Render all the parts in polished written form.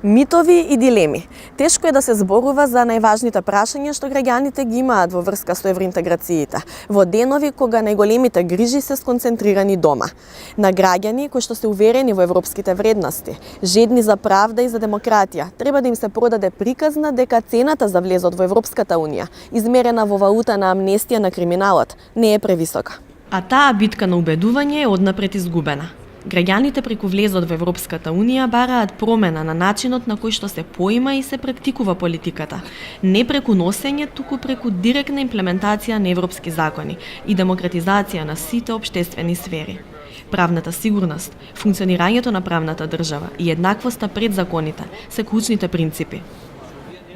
Митови и дилеми. Тешко е да се зборува за најважните прашања што граѓаните ги имаат во врска со евроинтеграциите, во денови кога најголемите грижи се сконцентрирани дома. На граѓани кои што се уверени во европските вредности, жедни за правда и за демократија, треба да им се продаде приказна дека цената за влезот во Европската унија, измерена во валута на амнестија на криминалот, не е превисока. А таа битка на убедување е однапред изгубена. Граѓаните преку влезот во Европската унија бараат промена на начинот на кој што се поима и се практикува политиката, не преку носење, туку преку директна имплементација на европски закони и демократизација на сите општествени сфери. Правната сигурност, функционирањето на правната држава и еднаквоста пред законите се клучните принципи.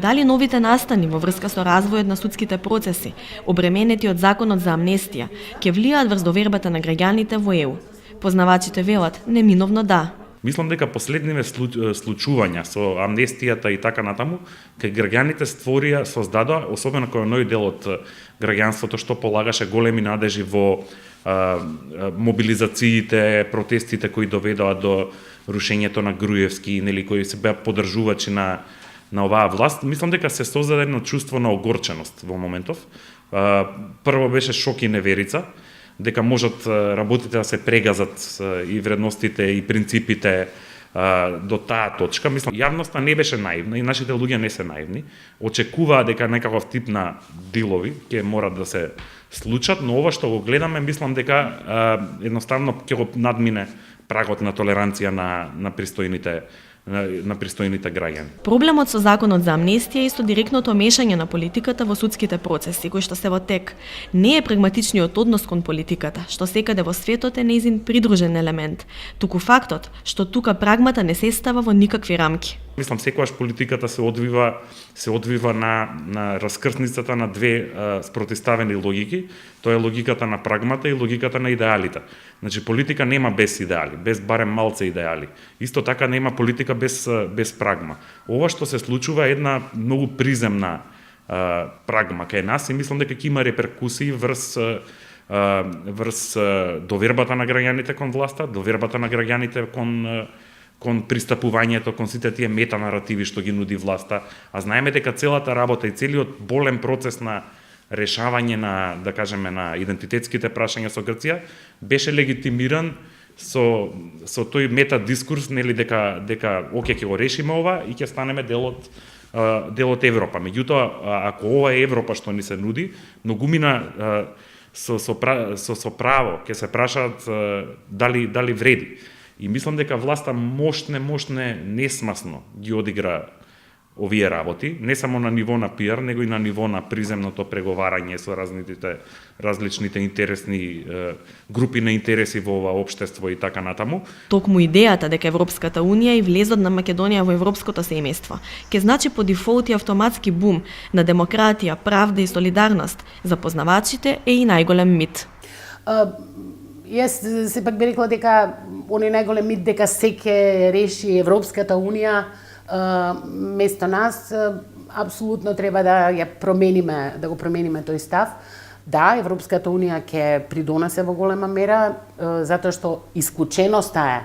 Дали новите настани во врска со развојот на судските процеси, обременети од законот за амнестија, ќе влијаат врз довербата на граѓаните во ЕУ? Познавачите велат, неминовно да. Мислам дека последниве случувања со амнестијата и така натаму, кај граѓаните создадоа, особено кој нови дел од граѓанството што полагаше големи надежи во мобилизациите, протестите кои доведоа до рушењето на Груевски, нели, кои се беа поддржувачи на оваа власт, мислам дека се создаде едно чувство на огорченост во моментов. Прво беше шок и неверица, дека можат работите да се прегазат и вредностите и принципите до таа точка. Мислам, јавноста не беше наивна и нашите луѓе не се наивни. Очекуваа дека некаков тип на дилови ќе морат да се случат, но ова што го гледаме, мислам дека едноставно ќе го надмине прагот на толеранција на пристојните граѓани. Проблемот со законот за амнестија е исто директното мешање на политиката во судските процеси, кои што се во тек. Не е прагматичниот однос кон политиката, што секаде во светот е нејзин придружен елемент, туку фактот што тука прагмата не се става во никакви рамки. Мислам, секогаш политиката се одвива на раскрсницата на две спротивставени логики. Тоа е логиката на прагмата и логиката на идеалите. Значи, политика нема без идеали, без барем малце идеали. Исто така нема политика без прагма. Ова што се случува е една многу приземна прагма кај нас и мислам дека ќе има реперкусии врз довербата на граѓаните кон власта, довербата на граѓаните кон пристапувањето, кон сите тие метанаративи што ги нуди власта, а знаеме дека целата работа и целиот болен процес на решавање на, да кажеме, на идентитетските прашања со Грција беше легитимиран со тој метадискурс, нели, дека оке ќе го решиме ова и ќе станеме дел од Европа. Меѓутоа, ако ова е Европа што ни се нуди, многумина со право ќе се прашаат дали вреди. И мислам дека власта мощне, несмасно ги одигра овие работи, не само на ниво на пиар, него и на ниво на приземното преговарање со различните интересни групи на интереси во ова општество и така натаму. Токму идејата дека Европската унија и влезот на Македонија во европското семејство ќе значи по дефолт и автоматски бум на демократија, правда и солидарност за познавачите е и најголем мит. Јас сепак би рекла дека оној најголем мит дека се ќе реши Европската унија место нас, апсолутно треба да го промениме тој став. Да, Европската унија ќе придонесе во голема мера, затоа што исклученоста е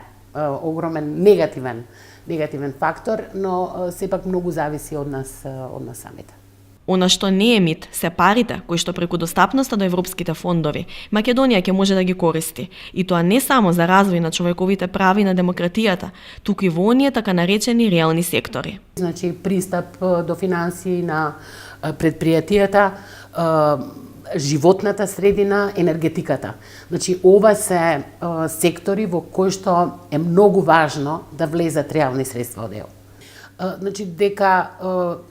огромен негативен фактор, но сепак многу зависи од нас самите. Она што не е мит се парите кои што преку достапноста до европските фондови Македонија ќе може да ги користи, и тоа не само за развој на човековите прави на демократијата, туку и во оние така наречени реални сектори. Значи, пристап до финансии на предпријатијата, животната средина, енергетиката. Значи, ова се сектори во кои што е многу важно да влезат реални средства од ЕУ. Значи, дека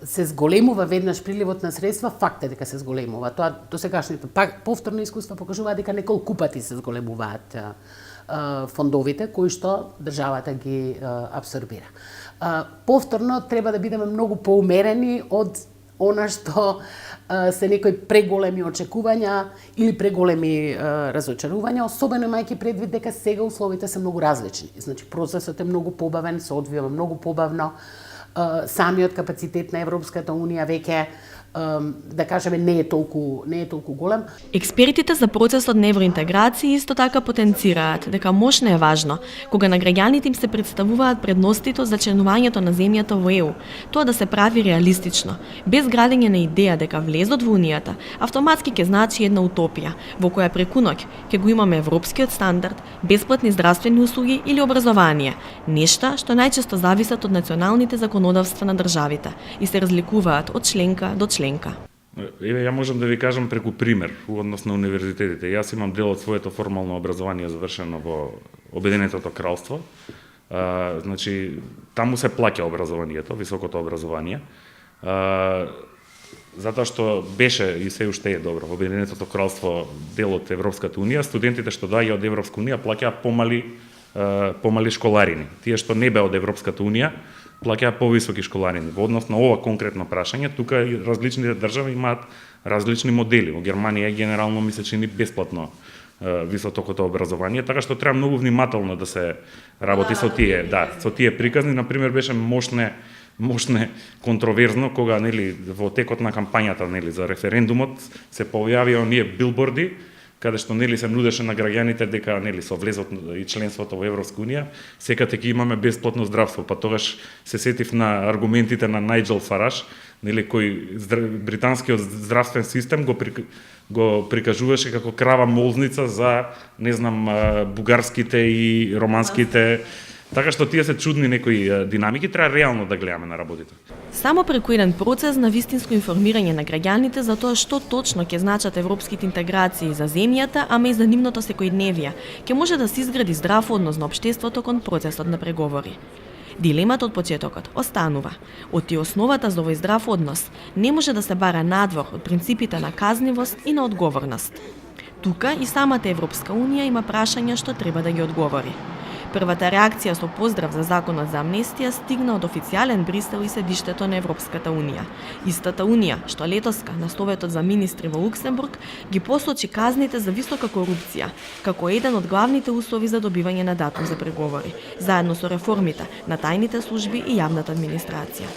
се зголемува веднаш приливот на средства, факт е дека се зголемува. Тоа досегашните повторно искуства покажуваат дека неколку пати се зголемуваат фондовите кои што државата ги абсорбира. Повторно треба да бидеме многу поумерени од она што се некои преголеми очекувања или преголеми разочарувања, особено имајќи предвид дека сега условите се многу различни. Значи, процесот е многу побавен, се одвива многу побавно, самиот капацитет на Европската унија веќе да кажеме не е толку голем. Експертите за процесот на евроинтеграција исто така потенцираат дека мощно е важно кога на граѓаните им се представуваат предностите за членувањето на земјата во ЕУ, тоа да се прави реалистично, без градење на идеја дека влезот во Унијата автоматски ќе значи една утопија, во која преку ноќ ќе го имаме европскиот стандард, бесплатни здравствени услуги или образование, нешта што најчесто зависат од националните законодавства на државите и се разликуваат од членка до членка. Еве, ја можам да ви кажам преку пример у однос на универзитетите. Јас имам дел од своето формално образование завршено во Обединетото кралство. Значи, таму се плаќа образованието, високото образование. Затоа што беше и се уште е добро, Обединетото кралство дел од Европската унија, студентите што доаѓаат од Европска унија плаќаат помали школарини. Тие што не беа од Европската унија плаќаат повисоки школарини. Во однос на ова конкретно прашање, тука и различните држави имаат различни модели. Во Германија генерално ми се чини бесплатно високото образование, така што треба многу внимателно да се работи со тие приказни. Например, беше мощне контроверзно кога во текот на кампањата за референдумот се појавија оние билборди каде што се нудеше на граѓаните дека со влезот и членството во Европска унија секако ќе имаме бесплатно здравство. Па тогаш се сетив на аргументите на Најджел Фараш, кој британскиот здравствен систем го прикажуваше како крава молзница за бугарските и романските. Така што тие се чудни некои динамики, треба реално да гледаме на работите. Само преку еден процес на вистинско информирање на граѓаните за тоа што точно ќе значат европските интеграции за земјата, ама и за нивното секојдневие, ќе може да се изгради здрав однос на општеството кон процесот на преговори. Дилемата од почетокот останува. Оти основата за овој здрав однос не може да се бара надвор од принципите на казнивост и на одговорност. Тука и самата Европска унија има прашања што треба да ги одговори. Првата реакција со поздрав за законот за амнестија стигна од официјален Брисел и седиштето на Европската унија. Истата унија, што летоска на Советот за министри во Луксембург, ги посочи казните за висока корупција како еден од главните услови за добивање на датум за преговори, заедно со реформите на тајните служби и јавната администрација.